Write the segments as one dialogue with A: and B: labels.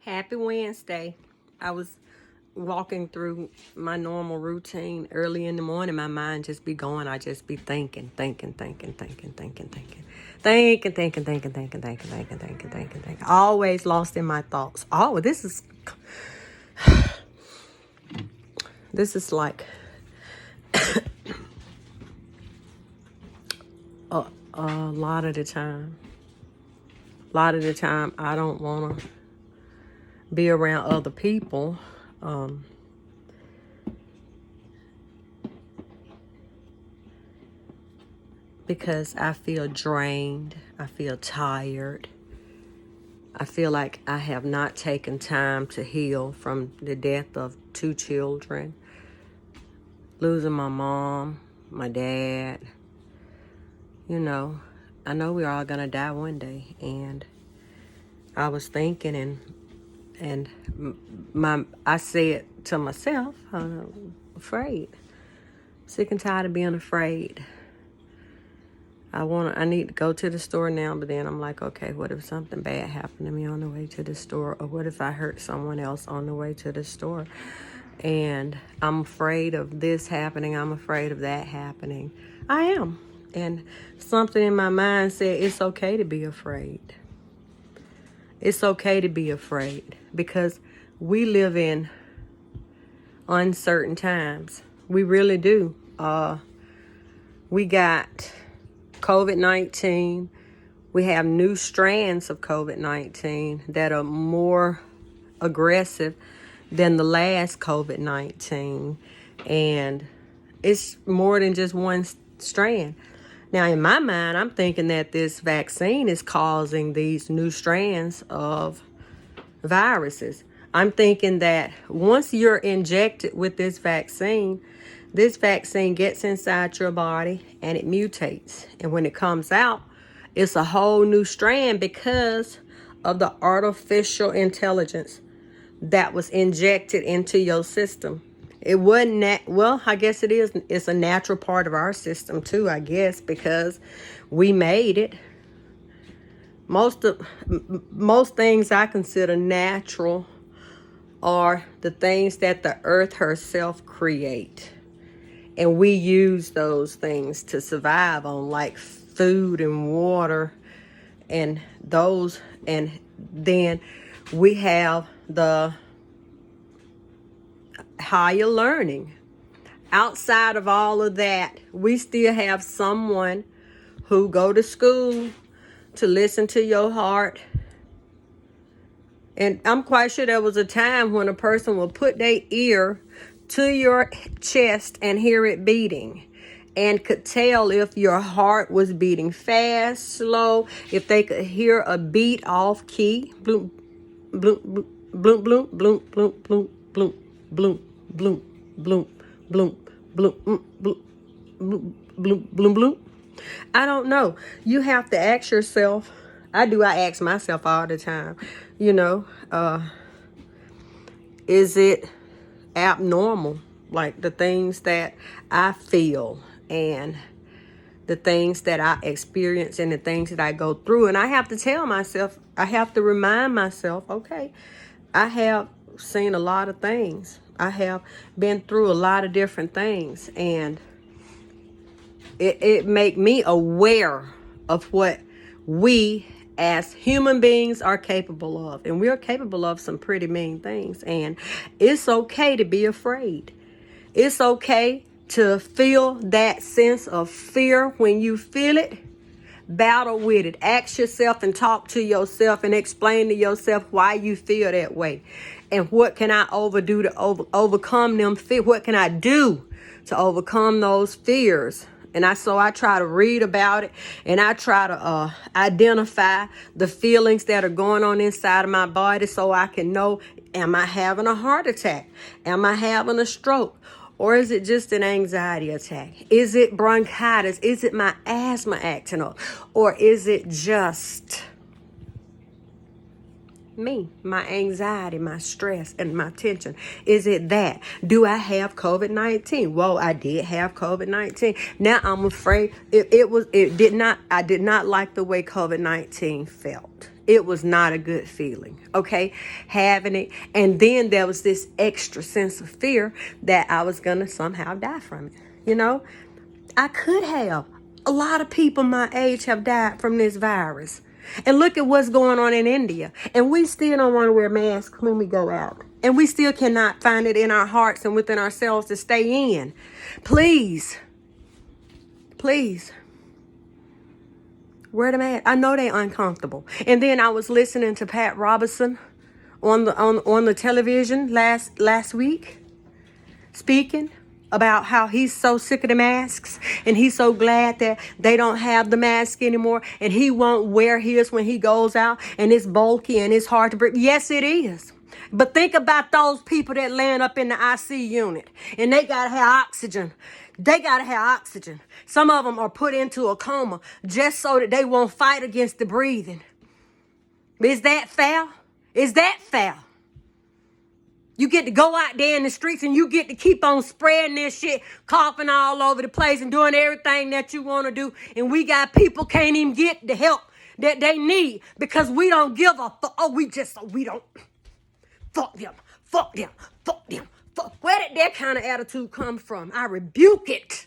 A: Happy Wednesday. I was walking through my normal routine early in the morning. My mind just be going. I just be thinking. Always lost in my thoughts. Oh, this is like a lot of the time. I don't want to be around other people. Because I feel drained, I feel tired. I feel like I have not taken time to heal from the death of 2 children, losing my mom, my dad. I know we're all gonna die one day, and I was thinking, and I said to myself, I'm afraid, sick and tired of being afraid. I need to go to the store now, but then I'm like, okay, what if something bad happened to me on the way to the store? Or what if I hurt someone else on the way to the store? And I'm afraid of this happening. I'm afraid of that happening. I am. And something in my mind said, it's okay to be afraid. It's okay to be afraid because we live in uncertain times. We really do. We got COVID-19. We have new strands of COVID-19 that are more aggressive than the last COVID-19. And it's more than just one strand. Now, in my mind, I'm thinking that this vaccine is causing these new strands of viruses. I'm thinking that once you're injected with this vaccine gets inside your body and it mutates. And when it comes out, it's a whole new strand because of the artificial intelligence that was injected into your system. It wasn't I guess it is. It's a natural part of our system too, I guess, because we made it. Most things I consider natural are the things that the earth herself create. And we use those things to survive on, like food and water and those. And then we have the higher learning. Outside of all of that, we still have someone who go to school to listen to your heart. And I'm quite sure there was a time when a person would put their ear to your chest and hear it beating, and could tell if your heart was beating fast, slow, if they could hear a beat off key. Bloom, bloom, bloom, bloom, bloom, bloom, bloom, bloom, bloom, bloom, bloom, bloom, bloom, bloom, bloom, bloom, bloom. I don't know. You have to ask yourself. I ask myself all the time, is it abnormal? Like the things that I feel and the things that I experience and the things that I go through. And I have to tell myself, I have to remind myself, okay, I have seen a lot of things. I have been through a lot of different things. And it make me aware of what we as human beings are capable of. And we're capable of some pretty mean things. And it's okay to be afraid. It's okay to feel that sense of fear. When you feel it, battle with it. Ask yourself and talk to yourself and explain to yourself why you feel that way. And what can I do to overcome them fears? What can I do to overcome those fears? And I try to read about it, and I try to identify the feelings that are going on inside of my body so I can know, am I having a heart attack? Am I having a stroke? Or is it just an anxiety attack? Is it bronchitis? Is it my asthma acting up? Or is it just me, my anxiety, my stress, and my tension? Is it that? Do I have COVID-19? Well, I did have COVID-19. Now I'm afraid I did not like the way COVID-19 felt. It was not a good feeling, okay, having it. And then there was this extra sense of fear that I was going to somehow die from it. You know, I could have. A lot of people my age have died from this virus. And look at what's going on in India. And we still don't want to wear masks when we go out. And we still cannot find it in our hearts and within ourselves to stay in. Please, please, wear the mask. I know they're uncomfortable. And then I was listening to Pat Robertson on the television last week, speaking about how he's so sick of the masks and he's so glad that they don't have the mask anymore and he won't wear his when he goes out and it's bulky and it's hard to breathe. Yes, it is. But think about those people that land up in the IC unit and they gotta have oxygen. They gotta have oxygen. Some of them are put into a coma just so that they won't fight against the breathing. Is that fair? Is that fair? You get to go out there in the streets and you get to keep on spreading this shit, coughing all over the place and doing everything that you want to do. And we got people can't even get the help that they need because we don't give a fuck. Oh, we don't. Fuck them. Fuck them. Fuck them. Fuck. Where did that kind of attitude come from? I rebuke it.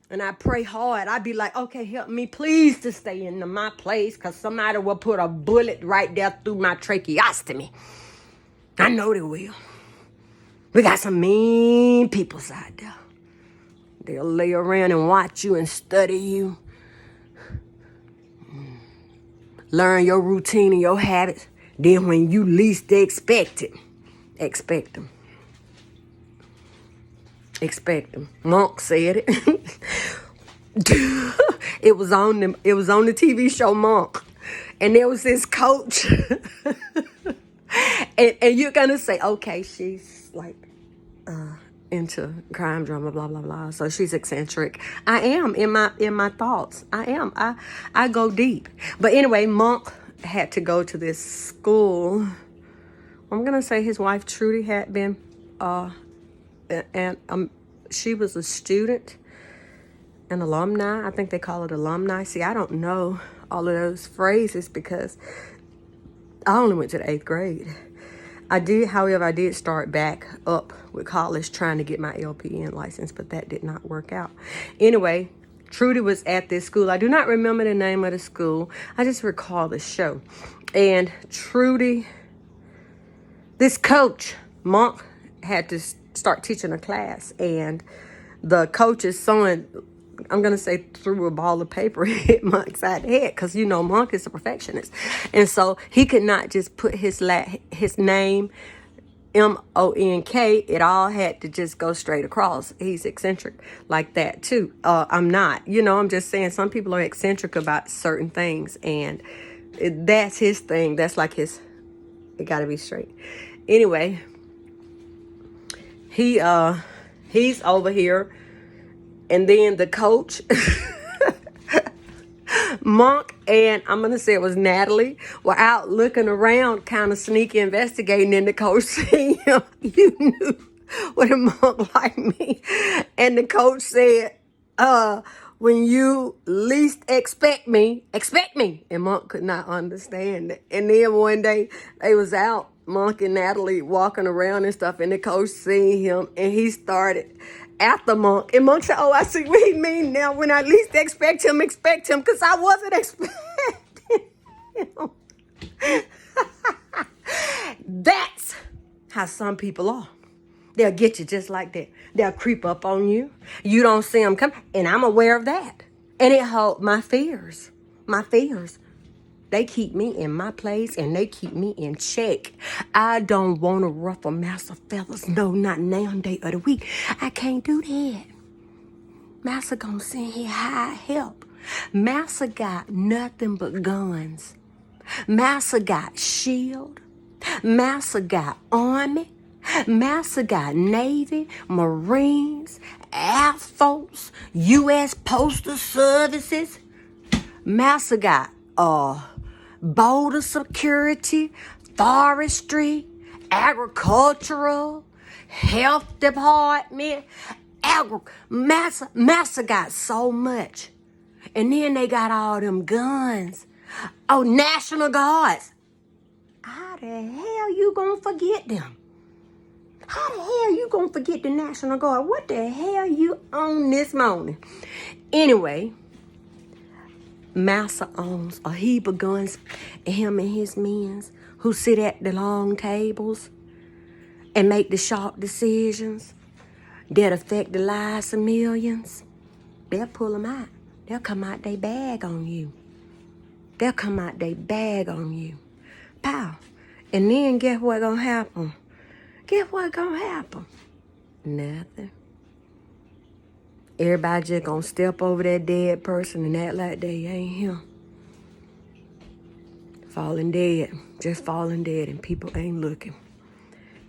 A: And I pray hard. I be like, okay, help me please to stay in my place because somebody will put a bullet right there through my tracheostomy. I know they will. We got some mean people out there. They'll lay around and watch you and study you. Learn your routine and your habits. Then when you least expect it, expect them. Expect them. Monk said it. It was on the TV show Monk. And there was this coach. and you're gonna say, okay, she's like into crime drama, blah blah blah. So she's eccentric. I am in my thoughts. I am. I go deep. But anyway, Monk had to go to this school. I'm gonna say his wife Trudy had been and she was a student, an alumni. I think they call it alumni. See, I don't know all of those phrases because I only went to the 8th grade. However, I did start back up with college trying to get my LPN license, but that did not work out. Anyway, Trudy was at this school. I do not remember the name of the school. I just recall the show. And Trudy, this coach, Monk, had to start teaching a class, and the coach's son, I'm going to say, threw a ball of paper and hit Monk's side of the head because, you know, Monk is a perfectionist. And so he could not just put his name, M-O-N-K. It all had to just go straight across. He's eccentric like that, too. I'm not. You know, I'm just saying some people are eccentric about certain things, and that's his thing. That's like it got to be straight. Anyway, he's over here, and then the coach, Monk, and I'm gonna say it was Natalie, were out looking around, kind of sneaky investigating, and the coach said, "You knew what a Monk like me," and the coach said, "When you least expect me," and Monk could not understand it. And then one day they was out, Monk and Natalie walking around and stuff, and the coach seen him, and he started after Monk. And Monk said, "Oh, I see what he mean now. When I least expect him, because I wasn't expecting him." That's how some people are. They'll get you just like that. They'll creep up on you. You don't see them come, and I'm aware of that. And it helped my fears. They keep me in my place, and they keep me in check. I don't want to ruffle master feathers. No, not now, day of the week. I can't do that. Master gonna send here high help. Master got nothing but guns. Master got shield. Master got army. Master got Navy, Marines, Air Force, U.S. Postal Services. Master got border security, forestry, agricultural, health department. Master got so much. And then they got all them guns. Oh, National Guards. How the hell you gonna forget them? How the hell you gonna forget the National Guard? What the hell you on this morning? Anyway, Massa owns a heap of guns, and him and his men who sit at the long tables and make the sharp decisions that affect the lives of millions. They'll pull them out. They'll come out they bag on you. They'll come out they bag on you. Pow. And then guess what gonna happen? Guess what gonna happen? Nothing. Everybody just gonna step over that dead person and act like they ain't him. Falling dead. Just falling dead, and people ain't looking.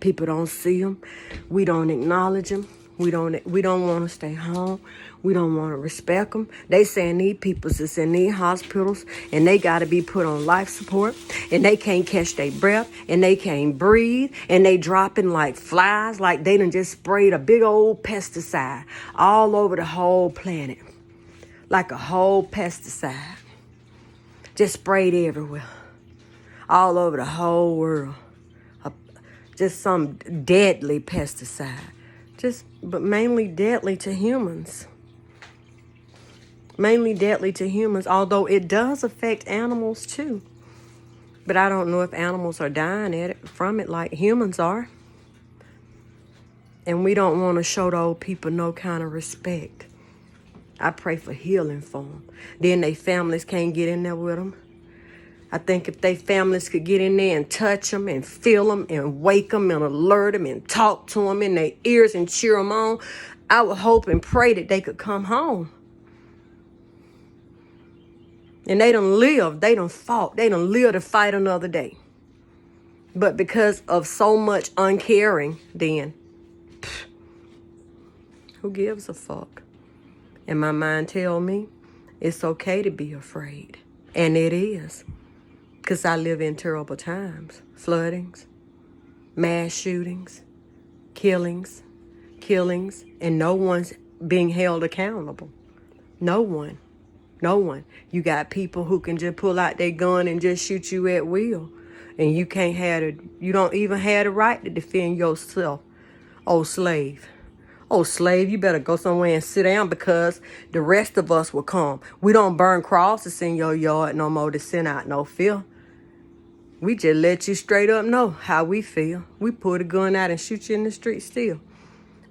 A: People don't see them. We don't acknowledge them. We don't want to stay home. We don't want to respect them. They saying these people is in these hospitals and they got to be put on life support and they can't catch their breath and they can't breathe and they dropping like flies, like they done just sprayed a big old pesticide all over the whole planet. Like a whole pesticide. Just sprayed everywhere. All over the whole world. Just some deadly pesticide. But mainly deadly to humans. Mainly deadly to humans, although it does affect animals too. But I don't know if animals are dying from it like humans are. And we don't want to show those people no kind of respect. I pray for healing for them. Then their families can't get in there with them. I think if they families could get in there and touch them and feel them and wake them and alert them and talk to them in their ears and cheer them on, I would hope and pray that they could come home. And they done lived, they done fought, they done lived to fight another day. But because of so much uncaring, then, who gives a fuck? And my mind tell me it's okay to be afraid. And it is. Because I live in terrible times. Floodings, mass shootings, killings, and no one's being held accountable. No one. You got people who can just pull out their gun and just shoot you at will. And you don't even have the right to defend yourself. Oh, slave, you better go somewhere and sit down because the rest of us will come. We don't burn crosses in your yard no more to send out no fear. We just let you straight up know how we feel. We pull the gun out and shoot you in the street still.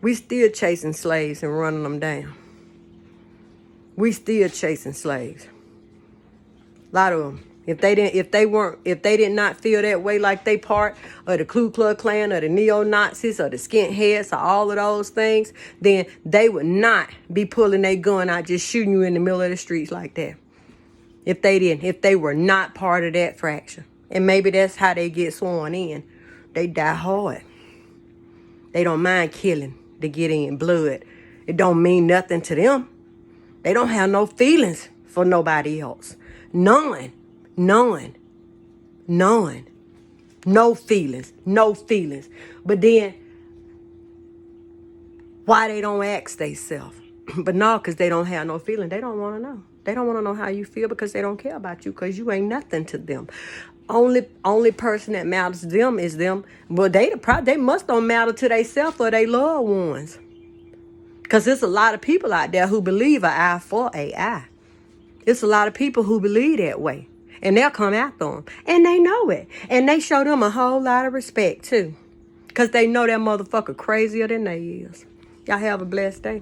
A: We still chasing slaves and running them down. We still chasing slaves. A lot of them. If they did not feel that way like they part of the Ku Klux Klan or the neo-Nazis or the skinheads or all of those things, then they would not be pulling their gun out just shooting you in the middle of the streets like that. If they were not part of that fraction. And maybe that's how they get sworn in. They die hard. They don't mind killing to get in blood. It don't mean nothing to them. They don't have no feelings for nobody else. None. No feelings. But then, why they don't ask theyself? But no, because they don't have no feeling. They don't want to know. They don't want to know how you feel because they don't care about you because you ain't nothing to them. Only person that matters to them is them. Well, they must don't matter to themselves or their loved ones. Because there's a lot of people out there who believe an eye for an eye. It's a lot of people who believe that way. And they'll come after them. And they know it. And they show them a whole lot of respect, too. Because they know that motherfucker crazier than they is. Y'all have a blessed day.